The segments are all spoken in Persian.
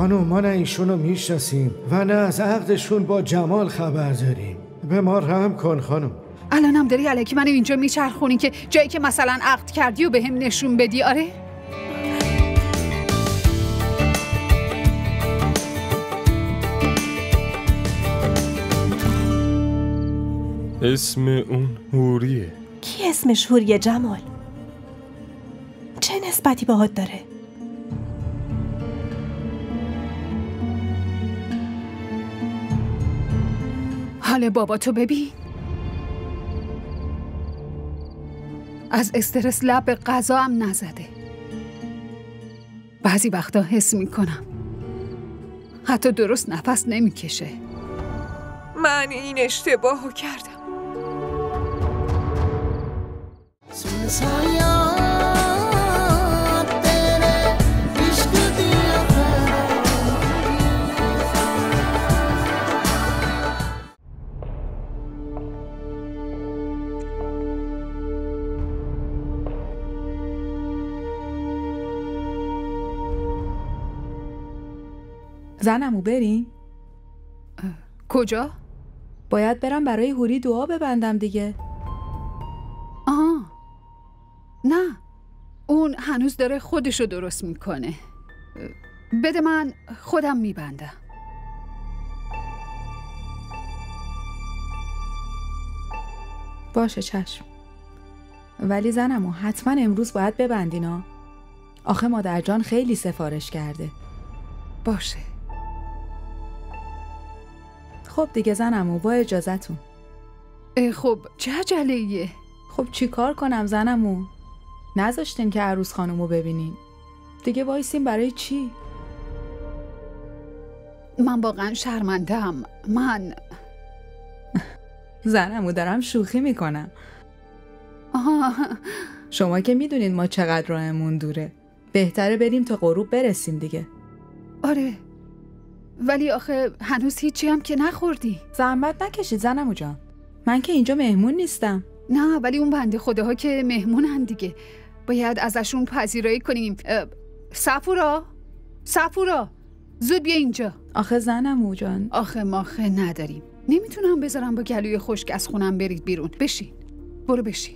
خانم ما نه ایشونو میشناسیم و نه از عقدشون با جمال خبر داریم. به ما رحم کن خانم. الانم داری الکی منو اینجا میچرخونی که جایی که مثلا عقد کردی و به هم نشون بدی؟ آره؟ اسم اون حوریه. کی اسمش حوریه جمال؟ چه نسبتی باهات داره؟ حال بابا تو ببین، از استرس لب به غذا هم نزده. بعضی وقتا حس میکنم حتی درست نفس نمیکشه. من این اشتباهو کردم. زنمو بریم؟ کجا؟ باید برم برای حوری دعا ببندم دیگه. آها نه، اون هنوز داره خودشو درست میکنه. بده من خودم میبندم. باشه چشم. ولی زنمو حتما امروز باید ببندینا. آخه مادر جان خیلی سفارش کرده. باشه. خب دیگه زنمو با اجازتون. خب چه عجله‌ایه؟ خب چی کار کنم زنمو؟ نذاشتین که عروس خانومو ببینین. دیگه وایسین برای چی؟ من واقعا شرمنده‌ام. من زنمو دارم شوخی میکنم. شما که میدونین ما چقدر راهمون دوره. بهتره بریم تا غروب برسیم دیگه. آره ولی آخه هنوز هیچی هم که نخوردی. زحمت نکشید زنمو جان، من که اینجا مهمون نیستم. نه ولی اون بنده خداها که مهمونن دیگه، باید ازشون پذیرایی کنیم. صفورا زود بیا اینجا. آخه زنمو جان، آخه ماخه نداریم، نمیتونم بذارم با گلوی خشک از خونم برید بیرون. بشین، برو بشین.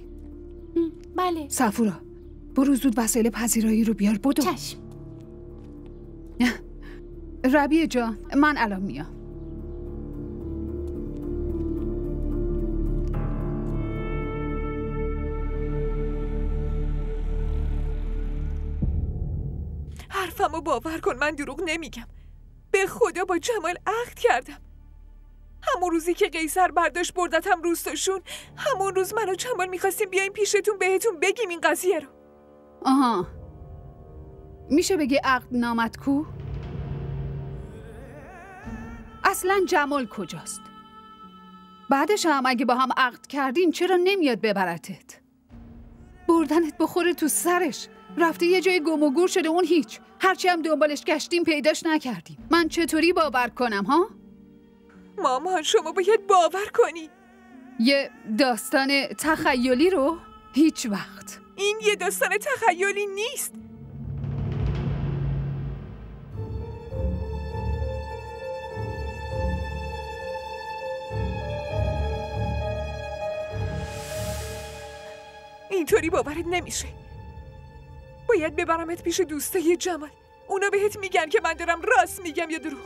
بله صفورا برو زود وسایل پذیرایی رو بیار. بدو. چشم. ربیه جان من الان میام. حرفمو باور کن، من دروغ نمیگم. به خدا با جمال عهد کردم. همون روزی که قیصر برداشت بردتم روستاشون، همون روز من و جمال میخواستیم بیایم پیشتون بهتون بگیم این قضیه رو. آها میشه بگی عقد نامت کو؟ اصلا جمال کجاست؟ بعدش هم اگه با هم عقد کردین چرا نمیاد ببرتت؟ بردنت بخوره تو سرش. رفته یه جای گم و گور شده، اون هیچ. هرچی هم دنبالش گشتیم پیداش نکردیم. من چطوری باور کنم ها؟ مامان شما باید باور کنی. یه داستان تخیلی رو؟ هیچ وقت. این یه داستان تخیلی نیست. اینطوری باورت نمیشه. باید ببرمت پیش دوستای جمال. اونا بهت میگن که من دارم راست میگم یا دروغ.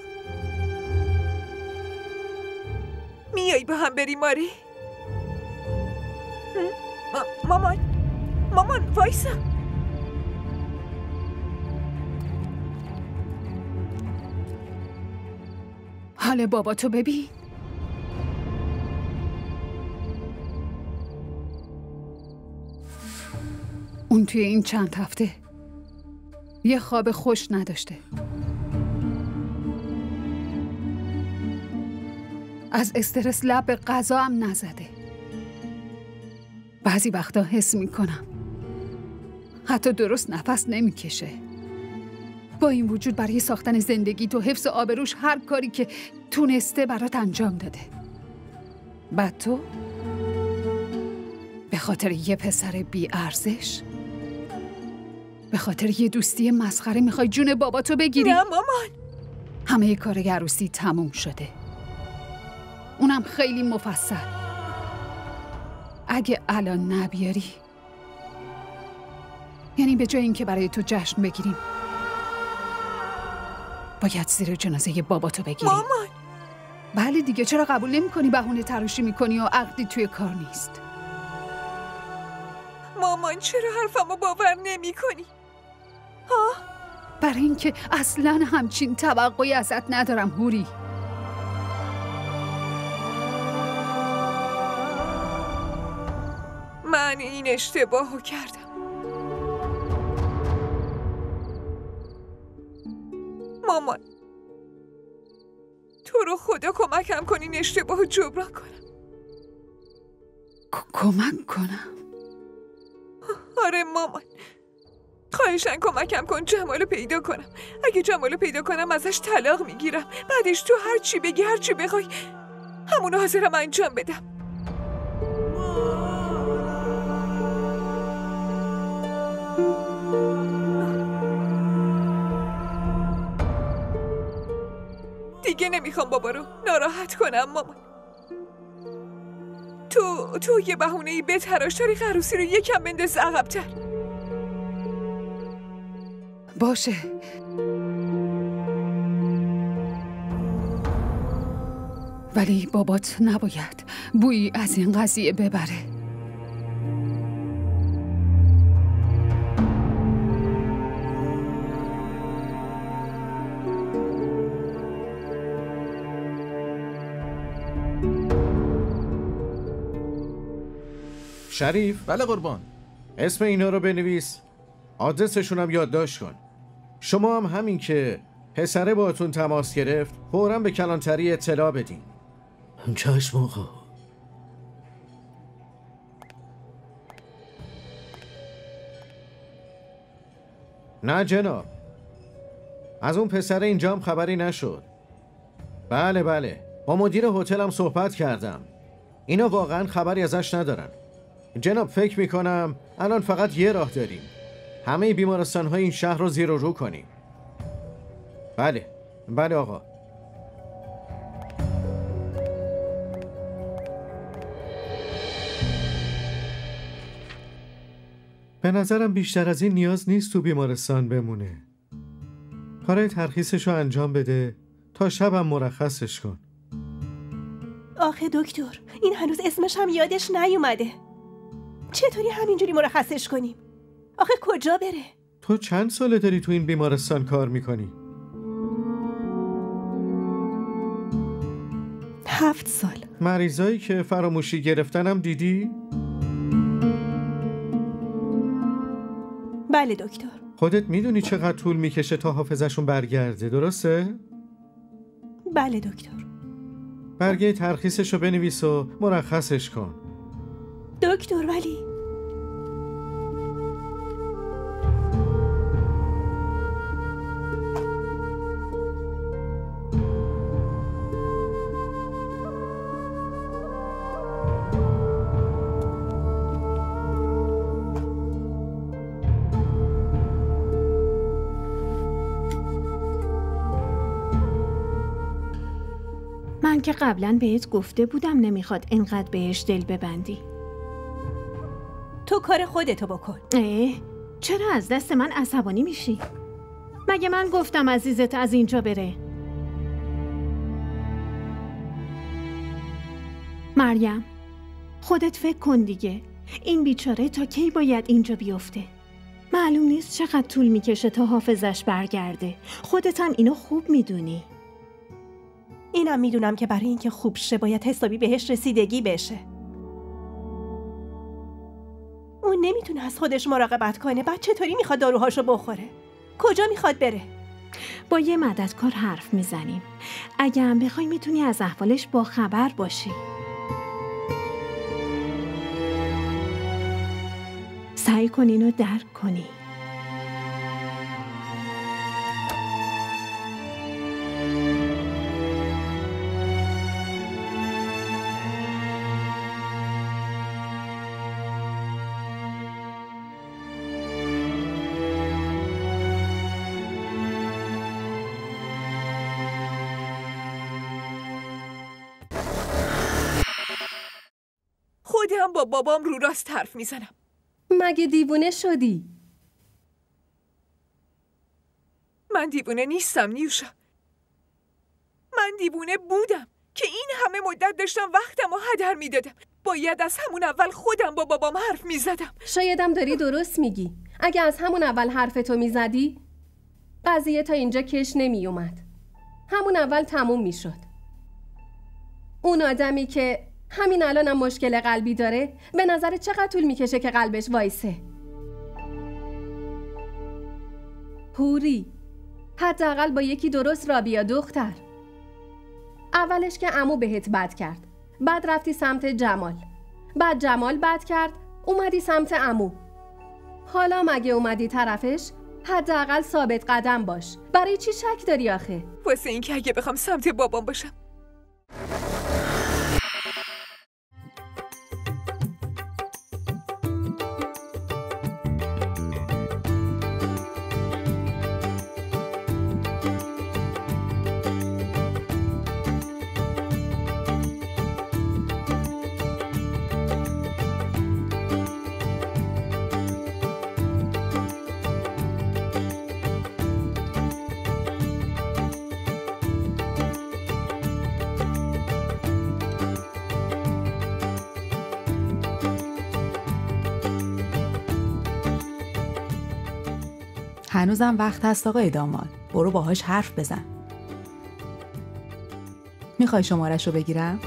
میای با هم بریم ماری؟ مامان وایسا. حال بابا تو ببین. اون توی این چند هفته یه خواب خوش نداشته. از استرس لب به غذا هم نزده. بعضی وقتا حس میکنم حتی درست نفس نمیکشه. با این وجود برای ساختن زندگی تو حفظ آبروش هر کاری که تونسته برات انجام داده. بعد تو به خاطر یه پسر بی ارزش، به خاطر یه دوستی مسخره میخوای جون باباتو بگیری؟ نه مامان، همه کار عروسی تموم شده، اونم خیلی مفصل. اگه الان نبیاری، یعنی به جای اینکه برای تو جشن بگیریم باید زیر جنازه باباتو بگیریم. مامان! بله دیگه، چرا قبول نمی کنی بهونه تراشی میکنی و عقدی توی کار نیست؟ مامان چرا حرفمو باور نمی کنی؟ ها؟ برای اینکه اصلاً همچین توقعی ازت ندارم هوری. من این اشتباهو کردم. مامان، تو رو خدا کمکم کن این اشتباهو جبران کنم. کمک کنم؟ آره مامان، خواهشاً کمکم کن جمالو پیدا کنم. اگه جمالو پیدا کنم ازش طلاق میگیرم. بعدش تو هر چی بگی، هر چی بخوای، همونو حاضرم انجام بدم. دیگه نمیخوام بابا رو ناراحت کنم مامان. تو یه بهونه‌ای بتراش، طریق عروسی رو یکم بنداز عقب‌تر. باشه. ولی بابات نباید بویی از این قضیه ببره. شریف؟ بله قربان. اسم اینا رو بنویس، آدرسشون هم یادداشت کن. شما هم همین که پسره باهاتون تماس گرفت فوراً به کلانتری اطلاع بدین. چشم آقا. نه جناب، از اون پسره اینجا هم خبری نشد. بله با مدیر هتلم صحبت کردم، اینا واقعا خبری ازش ندارن. جناب فکر میکنم الان فقط یه راه داریم، همه بیمارستان‌های این شهر رو زیر و رو کنیم. بله آقا. به نظرم بیشتر از این نیاز نیست تو بیمارستان بمونه. کارای ترخیصش رو انجام بده تا شبم مرخصش کن. آخه دکتر، این هنوز اسمش هم یادش نیومده. چطوری همینجوری مرخصش کنیم؟ آخه کجا بره؟ تو چند ساله داری تو این بیمارستان کار میکنی؟ 7 سال. مریضایی که فراموشی گرفتنم دیدی؟ بله دکتر. خودت میدونی چقدر طول میکشه تا حافظشون برگرده، درسته؟ بله دکتر. برگه ترخیصشو بنویس و مرخصش کن. دکتر ولی من که قبلا بهت گفته بودم نمیخواد اینقدر بهش دل ببندی. تو کار خودتو بکن. چرا از دست من عصبانی میشی؟ مگه من گفتم عزیزت از اینجا بره؟ مریم، خودت فکر کن دیگه، این بیچاره تا کی باید اینجا بیفته؟ معلوم نیست چقدر طول میکشه تا حافظش برگرده. خودت هم اینو خوب میدونی. اینم میدونم که برای اینکه خوب شه باید حسابی بهش رسیدگی بشه. اون نمیتونه از خودش مراقبت کنه، بعد چطوری میخواد داروهاشو بخوره؟ کجا میخواد بره؟ با یه مددکار حرف میزنیم. اگه هم بخوای میتونی از احوالش با خبر باشی. سعی کن اینو درک کنی. دارم با بابام رو راست حرف میزنم. مگه دیوونه شدی؟ من دیوونه نیستم نیوشا. من دیوونه بودم که این همه مدت داشتم وقتم رو هدر میدادم. باید از همون اول خودم با بابام حرف میزدم. شایدم داری درست میگی. اگه از همون اول حرفتو میزدی قضیه تا اینجا کش نمی اومد. همون اول تموم میشد. اون آدمی که همین الانم مشکل قلبی داره به نظر چقدر طول میکشه که قلبش وایسه؟ هوری، حداقل با یکی درست را بیا دختر. اولش که عمو بهت بد کرد، بعد رفتی سمت جمال، بعد جمال بد کرد اومدی سمت عمو. حالا مگه اومدی طرفش؟ حداقل ثابت قدم باش. برای چی شک داری آخه؟ واسه این که اگه بخوام سمت بابام باشم. هنوزم وقت هست آقای داماد. برو باهاش حرف بزن. میخوای شمارش رو بگیرم؟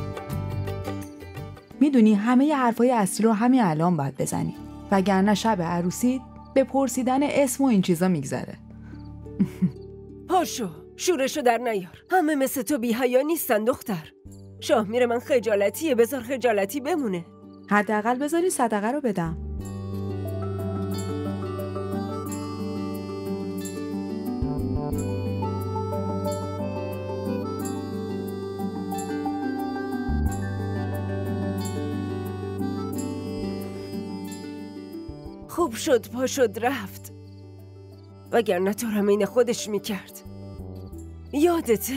میدونی همه ی حرفای اصلی رو همین الان باید بزنی، وگرنه شب عروسی به پرسیدن اسم و این چیزا میگذره. پاشو، شورشو در نیار. همه مثل تو بی‌حیا نیستن دختر. شاه میره من خجالتیه، بذار خجالتی بمونه. حداقل بذاری صدقه رو بدم. خوب شد پا شد رفت، وگرنه تو رمین خودش میکرد. یادته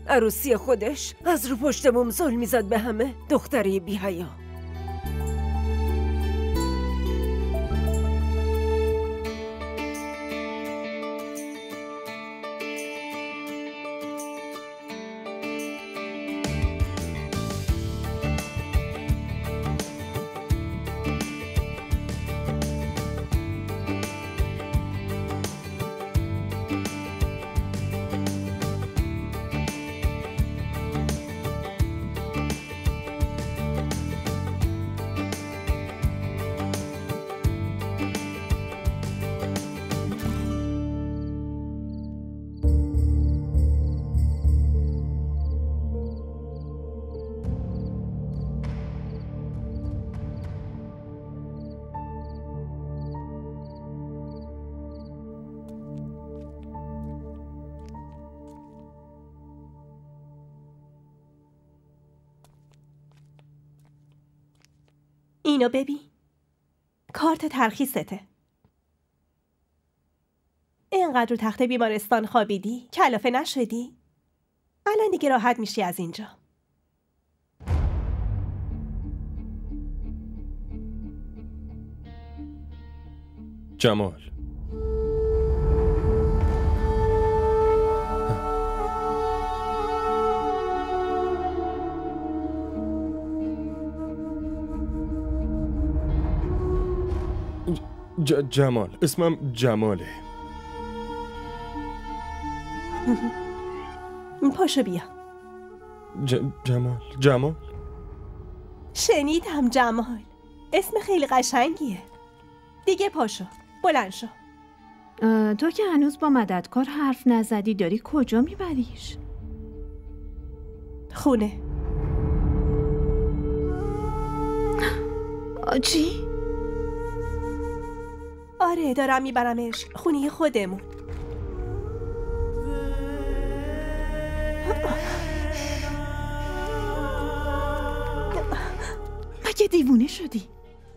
عروسی خودش از رو پشت بوم زل میزد به همه؟ دختری بی‌حیا. اینو ببین، کارت ترخیصته. اینقدر رو تخت بیمارستان خوابیدی کلافه نشدی؟ الان دیگه راحت میشی از اینجا. جمال، جمال، اسمم جماله. پاشو بیا. جمال شنیدم جمال، اسم خیلی قشنگیه. دیگه پاشو، بلند شو. تو که هنوز با مددکار حرف نزدی، داری کجا میبریش؟ خونه. چی؟ آره دارم میبرمش خونه خودمون. مگه دیوونه شدی؟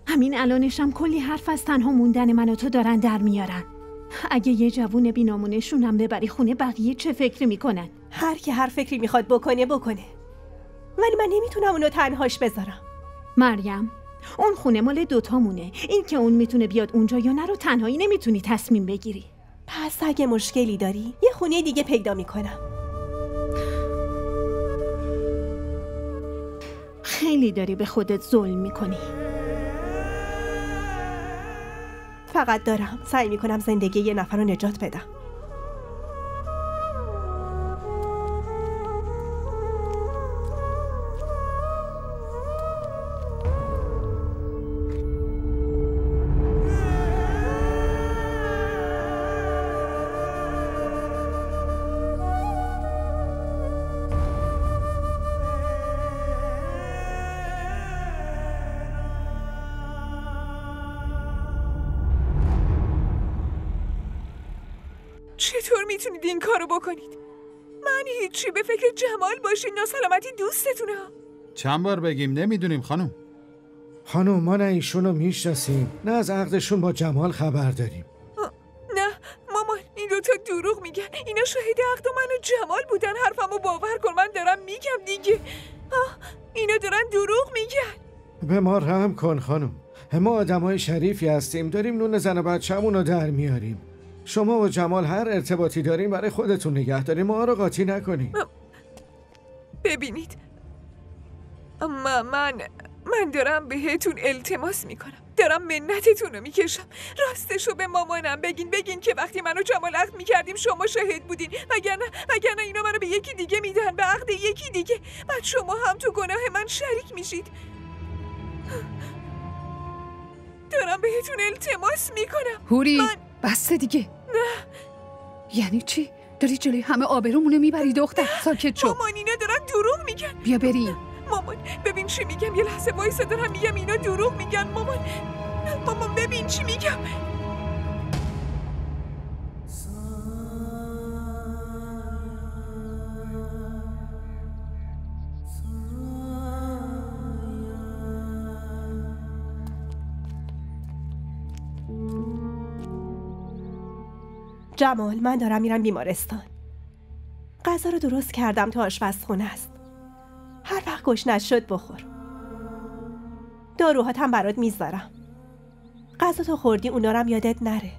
همین الانشم کلی حرف از تنها موندن من و تو دارن در میارن. اگه یه جوون بینامونشون هم ببری خونه، بقیه چه فکری میکنن؟ هر کی هر فکری میخواد بکنه، ولی من نمیتونم اونو تنهاش بذارم. مریم، اون خونه مال دوتامونه. این که اون میتونه بیاد اونجا یا نه رو تنهایی نمیتونی تصمیم بگیری. پس اگه مشکلی داری یه خونه دیگه پیدا میکنم. خیلی داری به خودت ظلم میکنی. فقط دارم سعی میکنم زندگی یه نفر رو نجات بدم. چطور میتونید این کارو بکنید؟ من هیچی، به فکر جمال باشین. ناسلامتی دوستتونه. چند بار بگیم نمیدونیم خانم. خانم ما نه ایشونو میشناسیم نه از عقدشون با جمال خبر داریم. نه مامان، این دوتا دروغ میگن. اینا شاهد عقد من و جمال بودن. حرفمو باور کن، من دارم میگم دیگه. اینا دارن دروغ میگن. به ما رحم کن خانم. ما آدمای شریفی هستیم، داریم نون زن و بچه‌مونو در میاریم. شما و جمال هر ارتباطی داریم برای خودتون نگه داریم، ما رو قاطی نکنیم. ببینید من دارم بهتون التماس میکنم، دارم منتتون رو میکشم. راستشو به مامانم بگین که وقتی منو جمال عقد میکردیم شما شاهد بودین، وگرنه اینا منو به یکی دیگه میدن، به عقد یکی دیگه. بعد شما هم تو گناه من شریک میشید. دارم بهتون التماس میکنم. هوری بسته دیگه. نه. یعنی چی؟ داری جلوی همه آبرومونو میبری دختر. ساکت شو. مامان اینا دارن دروغ میگن. بیا بریم. مامان ببین چی میگم. یه لحظه وایسا، دارم میگم اینا دروغ میگن. مامان ببین چی میگم. جمال من دارم میرم بیمارستان. غذا رو درست کردم تو آشپزخونه است. هر وقت گشنت شد بخور. داروهات هم برات میذارم. غذا تو خوردی اونا رو هم یادت نره.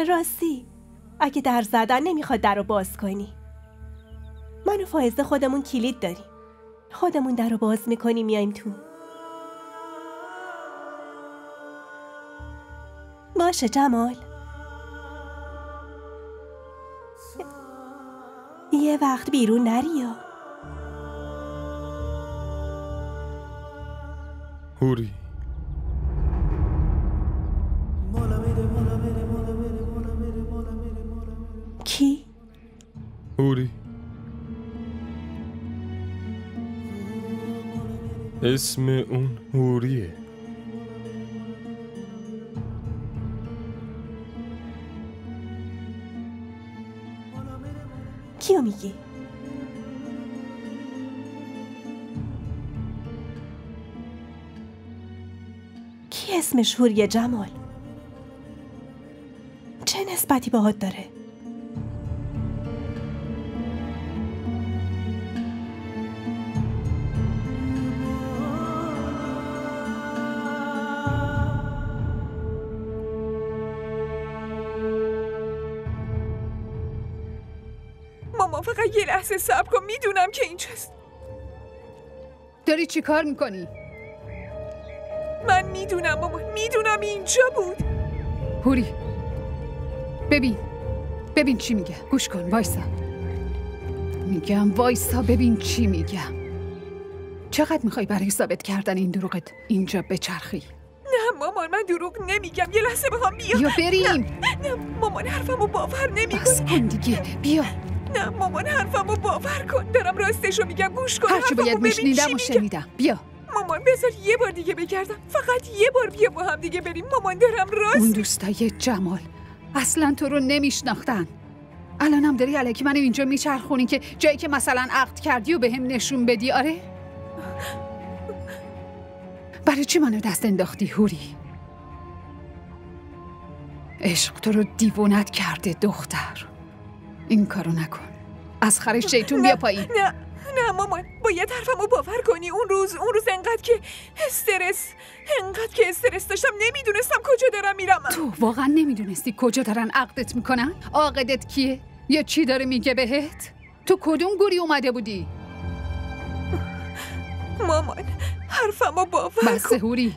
راستی اگه در زدن نمیخواد در رو باز کنی، من و فائزه خودمون کلید داریم. خودمون در رو باز میکنیم میایم تو. باشه جمال. یه وقت بیرون نری یا هوری. کی؟ هوری. اسم اون هوریه. کیو میگی؟ کی اسمش هوریه جمال؟ چه نسبتی باهات داره؟ مامان فقط یه لحظه صبر کن، میدونم که اینجاست. داری چی کار میکنی؟ من میدونم مامان، میدونم اینجا بود. هوری ببین چی میگه. گوش کن، وایسا. میگم وایسا ببین چی میگم. چقدر میخوای برای ثابت کردن این دروغت اینجا بچرخی؟ نه مامان من دروغ نمیگم. یه لحظه بخوام بیام. بیا بریم. نه مامان حرفمو باور نمیکنی. بس کن دیگه، بیا. نه مامان حرفمو باور کن، دارم راستشو میگم. گوش کن، هرچی باید میشنیدم و شنیدم. بیا مامان بذار یه بار دیگه بگردم، فقط یه بار بیا با هم دیگه بریم. مامان دارم راست. اون دوستای جمال اصلا تو رو نمیشناختن. الانم داری الکی منو اینجا میچرخونی که جایی که مثلا عقد کردی و بهم نشون بدی. آره برای چی منو دست انداختی هوری؟ عشق تو رو دیوونت کرده دختر. این کارو نکن. از خرش شیطون بیا پایین. نه نه مامان، باید حرفمو باور کنی. اون روز انقدر که استرس داشتم نمیدونستم کجا دارم میرم. تو واقعا نمیدونستی کجا دارن عقدت میکنن؟ عاقدت کیه؟ یا چی داره میگه بهت؟ تو کدوم گوری اومده بودی؟ مامان حرفمو باور کن. بس هوری،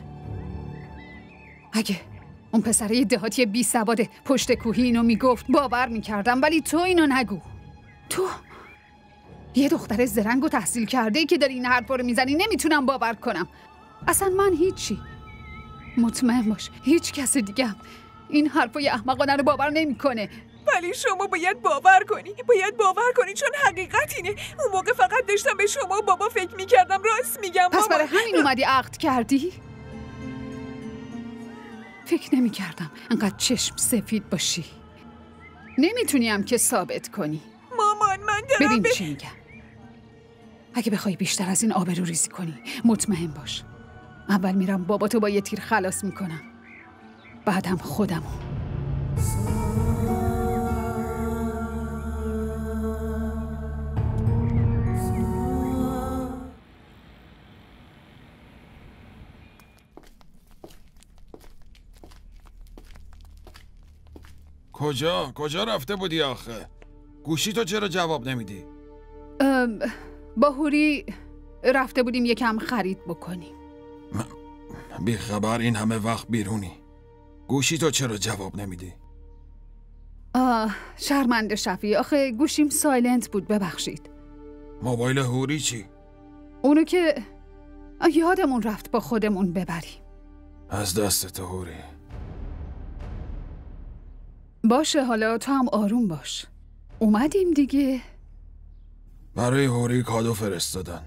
اگه اون پسره دهاتی بی سواد پشت کوهی اینو میگفت باور میکردم، ولی تو اینو نگو. تو یه دختر زرنگ و تحصیل کرده که داری این حرفا رو میزنی نمیتونم باور کنم. اصلا من هیچی. مطمئن باش هیچ کس دیگه هم این حرفای احمقانه رو باور نمیکنه. ولی شما باید باور کنی چون حقیقت اینه. اون موقع فقط داشتم به شما و بابا فکر میکردم. راست میگم پس برای همین اومدی عقد کردی؟ فکر نمیکردم انقدر چشم سفید باشی. نمیتونی هم که ثابت کنی. مامان من دارم ببین چی میگم. اگه بخوای بیشتر از این آبرو ریزی کنی مطمئن باش اول میرم باباتو با یه تیر خلاص میکنم، بعدم خودمو. کجا رفته بودی آخه؟ گوشی تو چرا جواب نمیدی؟ با هوری رفته بودیم یکم خرید بکنیم. بی خبر این همه وقت بیرونی. گوشی تو چرا جواب نمیدی؟ شرمنده شفی، آخه گوشیم سایلنت بود، ببخشید. موبایل هوری چی؟ اونو که یادمون رفت با خودمون ببریم. از دست تو هوری. باشه حالا تو هم آروم باش. اومدیم دیگه. برای هوری کادو فرستادن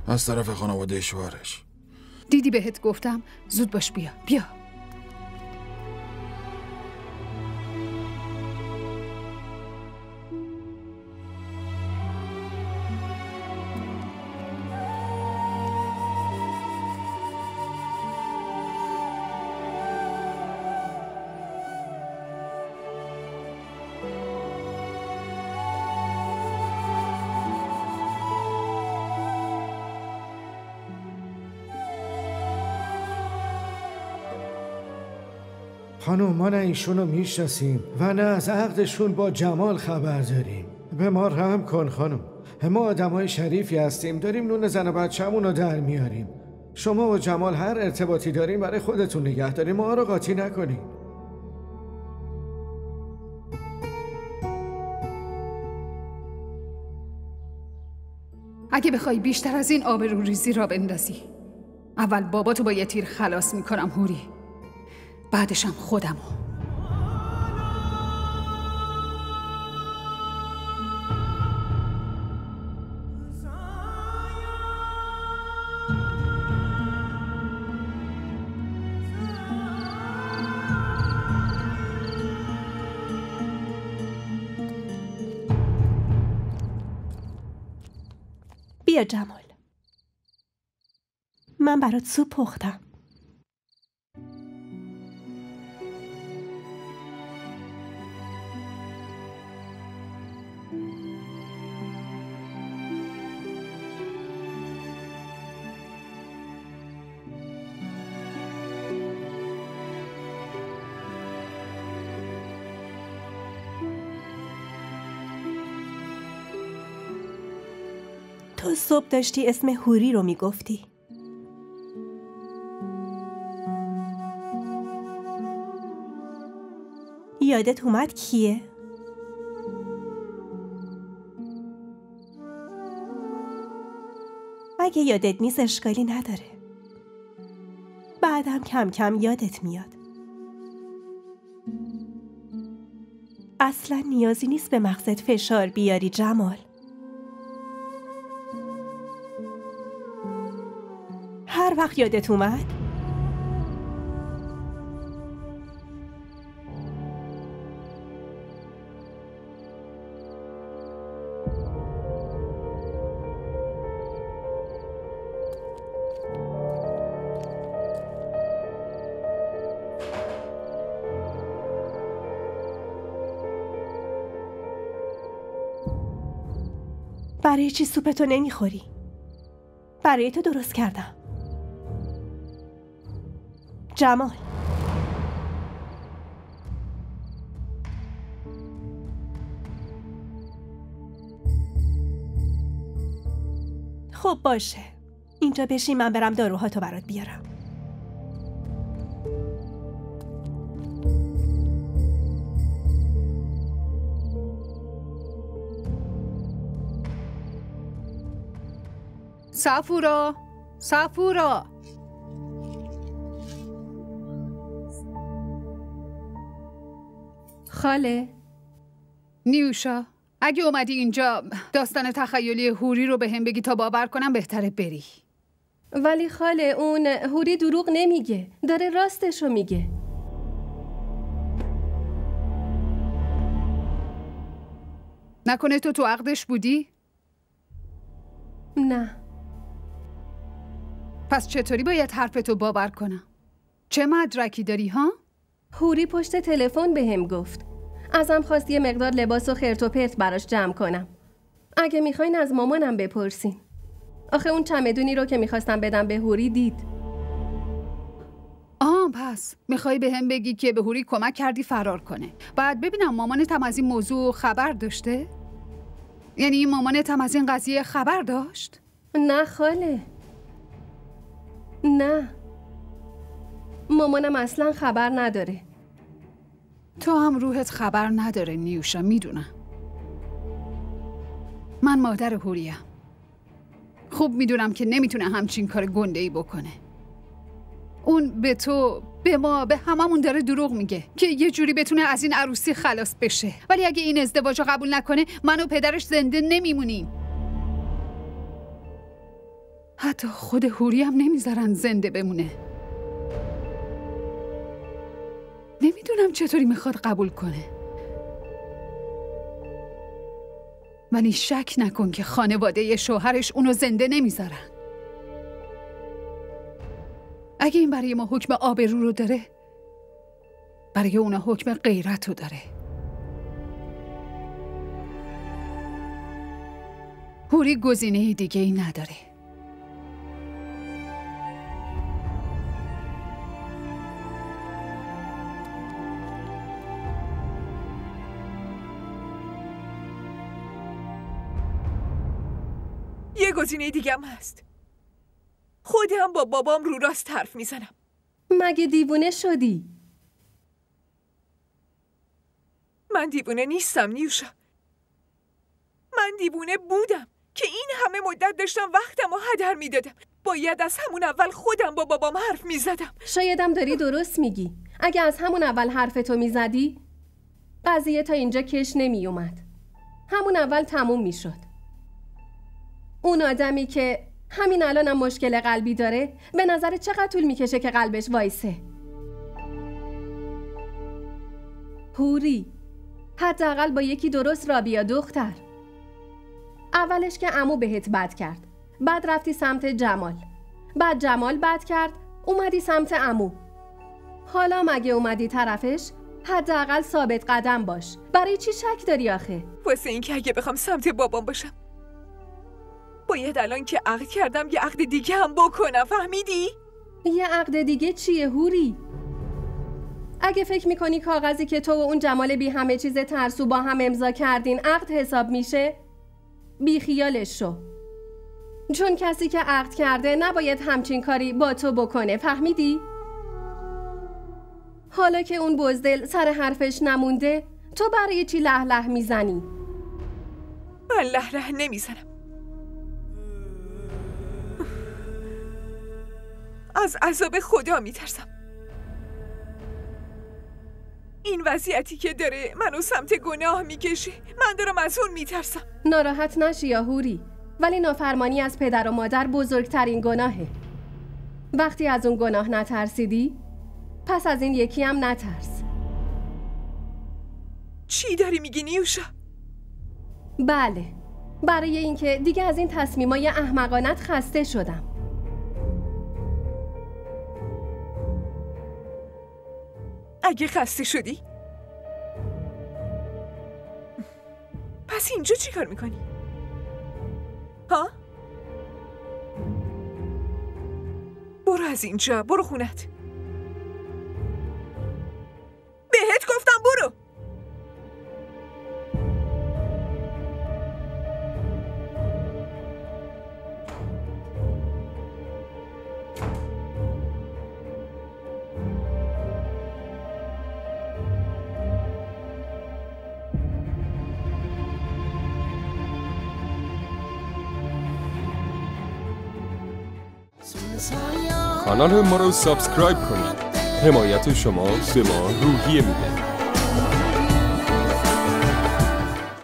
از طرف خانواده شوهرش. دیدی بهت گفتم زود باش بیا. خانم ما نه ایشونو میشناسیم و نه از عقدشون با جمال خبر داریم. به ما رحم کن خانم. ما آدمای شریفی هستیم، داریم نون زن و بچه‌مونو در میاریم. شما و جمال هر ارتباطی داریم برای خودتون نگه داریم، ما رو قاطی نکنیم. اگه بخوای بیشتر از این آبرو ریزی را بندازی اول باباتو با یه تیر خلاص میکنم هوری، بعدشم خودمو. بیا جمال، من برات سوپ پختم. تو صبح داشتی اسم هوری رو میگفتی. یادت اومد کیه؟ اگه یادت نیست اشکالی نداره، بعدم کم کم یادت میاد. اصلا نیازی نیست به مغزت فشار بیاری جمال. هر وقت یادت اومد برای چی سوپتو نمیخوری؟ برای تو درست کردم. جمال، خب باشه، اینجا بشین، من برم داروهاتو برات بیارم. صفورا، صفورا، خاله. نیوشا، اگه اومدی اینجا داستان تخیلی هوری رو به هم بگی تا باور کنم بهتره بری. ولی خاله، اون هوری دروغ نمیگه، داره راستشو میگه. نکنه تو عقدش بودی؟ نه. پس چطوری باید حرفتو باور کنم؟ چه مدرکی داری ها؟ هوری پشت تلفن بهم گفت. ازم خواست یه مقدار لباس و خرت و پرت براش جمع کنم. اگه میخواین از مامانم بپرسین. آخه اون چمدونی رو که میخواستم بدم به هوری دید. پس میخوای به هم بگی که به هوری کمک کردی فرار کنه. بعد ببینم مامانتم از این موضوع خبر داشته؟ یعنی مامانتم از این قضیه خبر داشت؟ نه خاله، نه، مامانم اصلا خبر نداره. تو هم روحت خبر نداره نیوشا، میدونم. من مادر هوریم. خوب میدونم که نمیتونه همچین کار گنده‌ای بکنه. اون به تو، به ما، به هممون داره دروغ میگه که یه جوری بتونه از این عروسی خلاص بشه. ولی اگه این ازدواج رو قبول نکنه من و پدرش زنده نمیمونیم. حتی خود هوری هم نمیذارن زنده بمونه. نمیدونم چطوری میخواد قبول کنه. ولی شک نکن که خانواده شوهرش اونو زنده نمیذارن. اگه این برای ما حکم آبرو رو داره، برای اونا حکم غیرت رو داره. هوری گزینه دیگه ای نداره. یه گزینه دیگه هم هست. خودم با بابام رو راست حرف میزنم. مگه دیوونه شدی؟ من دیوونه نیستم نیوشا. من دیوونه بودم که این همه مدت داشتم وقتم رو هدر میدادم. باید از همون اول خودم با بابام حرف میزدم. شایدم داری درست میگی. اگه از همون اول حرفتو میزدی قضیه تا اینجا کش نمی اومد. همون اول تموم میشد. اون آدمی که همین الان هم مشکل قلبی داره، به نظر چقدر طول میکشه که قلبش وایسه؟ هوری، حداقل با یکی درست را بیا دختر. اولش که عمو بهت بد کرد، بعد رفتی سمت جمال، بعد جمال بد کرد، اومدی سمت عمو. حالا مگه اومدی طرفش؟ حداقل ثابت قدم باش. برای چی شک داری آخه؟ واسه این که اگه بخوام سمت بابام باشم باید الان که عقد کردم یه عقد دیگه هم بکنم، فهمیدی؟ یه عقد دیگه چیه هوری؟ اگه فکر میکنی کاغذی که تو و اون جمال بی همه چیز ترسو با هم امضا کردین عقد حساب میشه، بی خیالش شو. چون کسی که عقد کرده نباید همچین کاری با تو بکنه، فهمیدی؟ حالا که اون بزدل سر حرفش نمونده، تو برای چی له له میزنی؟ من له له نمیزنم. از عذاب خدا میترسم. این وضعیتی که داره منو سمت گناه میکشه، من دارم از اون میترسم. ناراحت نشی یا هوری، ولی نافرمانی از پدر و مادر بزرگترین گناهه. وقتی از اون گناه نترسیدی، پس از این یکی هم نترس. چی داری میگی نیوشا؟ بله، برای اینکه دیگه از این تصمیمای احمقانت خسته شدم. اگه خسته شدی؟ پس اینجا چی کار میکنی؟ ها؟ برو از اینجا، برو خونت. بهت گفتم برو. کانال ما رو سابسکرایب کنید. حمایت شما به ما روحیه میده.